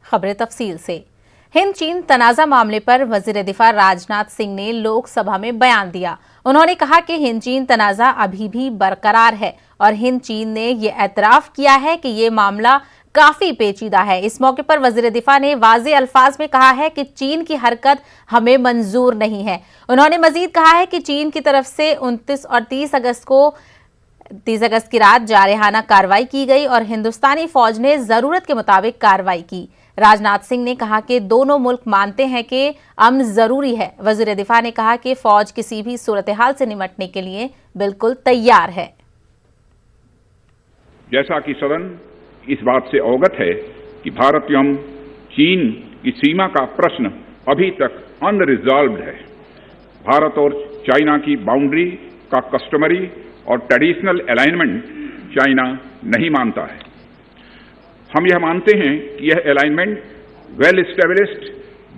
खबरें तफसील से। हिंद चीन तनाज़ा मामले पर वज़ीर दिफा राजनाथ सिंह ने लोकसभा में बयान दिया। उन्होंने कहा कि हिंद चीन तनाज़ा अभी भी बरकरार है और हिंद चीन ने ये एतराफ़ किया है कि ये मामला काफी पेचीदा है। इस मौके पर वज़ीर दिफा ने वाज़े अल्फाज में कहा है कि चीन की हरकत हमें मंजूर नहीं है। उन्होंने मजीद कहा है कि चीन की तरफ से 29 और 30 अगस्त की रात जारहाना कार्रवाई की गई और हिंदुस्तानी फौज ने जरूरत के मुताबिक कार्रवाई की। राजनाथ सिंह ने कहा कि दोनों मुल्क मानते हैं कि अमन जरूरी है। वज़ीर दिफा ने कहा कि फौज किसी भी सूरत हाल से निपटने के लिए बिल्कुल तैयार है। जैसा कि सदन इस बात से अवगत है कि भारत एवं चीन की सीमा का प्रश्न अभी तक अनरिजॉल्व्ड है। भारत और चाइना की बाउंड्री का कस्टमरी और ट्रेडिशनल अलाइनमेंट चाइना नहीं मानता है। हम यह मानते हैं कि यह अलाइनमेंट वेल एस्टेब्लिश्ड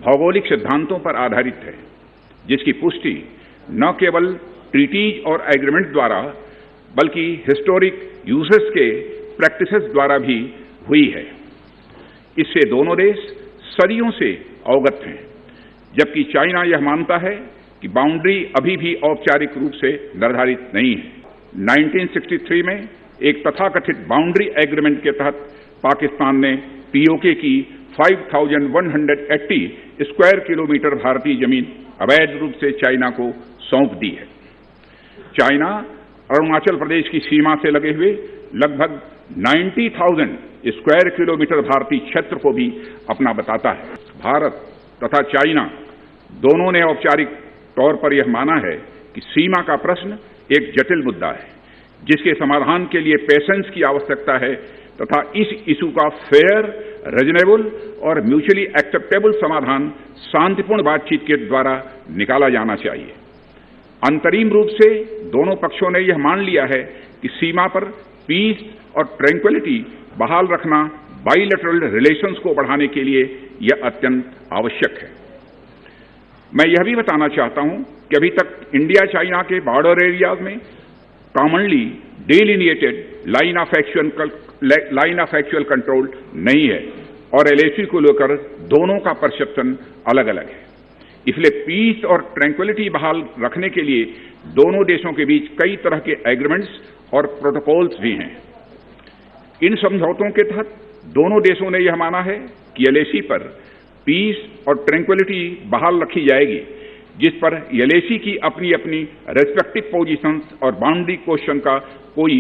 भौगोलिक सिद्धांतों पर आधारित है, जिसकी पुष्टि न केवल ट्रीटीज और एग्रीमेंट द्वारा बल्कि हिस्टोरिक यूजेस के प्रैक्टिसेस द्वारा भी हुई है। इससे दोनों देश सदियों से अवगत हैं, जबकि चाइना यह मानता है कि बाउंड्री अभी भी औपचारिक रूप से निर्धारित नहीं है। 1963 में एक तथाकथित बाउंड्री एग्रीमेंट के तहत पाकिस्तान ने पीओके की 5,180 स्क्वायर किलोमीटर भारतीय जमीन अवैध रूप से चाइना को सौंप दी है। चाइना अरुणाचल प्रदेश की सीमा से लगे हुए लगभग 90,000 स्क्वायर किलोमीटर भारतीय क्षेत्र को भी अपना बताता है। भारत तथा चाइना दोनों ने औपचारिक तौर पर यह माना है कि सीमा का प्रश्न एक जटिल मुद्दा है, जिसके समाधान के लिए पेशेंस की आवश्यकता है तथा इस इशू का फेयर, रीजनेबल और म्यूचुअली एक्सेप्टेबल समाधान शांतिपूर्ण बातचीत के द्वारा निकाला जाना चाहिए। अंतरिम रूप से दोनों पक्षों ने यह मान लिया है कि सीमा पर पीस और ट्रैंक्विलिटी बहाल रखना बाइलेटरल रिलेशंस को बढ़ाने के लिए यह अत्यंत आवश्यक है। मैं यह भी बताना चाहता हूं कि अभी तक इंडिया चाइना के बॉर्डर एरियाज में commonly delineated line of actual control नहीं है और एलएसी को लेकर दोनों का परसेप्शन अलग अलग है। इसलिए पीस और ट्रैंक्विलिटी बहाल रखने के लिए दोनों देशों के बीच कई तरह के एग्रीमेंट्स और प्रोटोकॉल्स भी हैं। इन समझौतों के तहत दोनों देशों ने यह माना है कि एलएसी पर पीस और ट्रैंक्विलिटी बहाल रखी जाएगी, जिस पर एलएसी की अपनी अपनी रेस्पेक्टिव पोजीशंस और बाउंड्री क्वेश्चन का कोई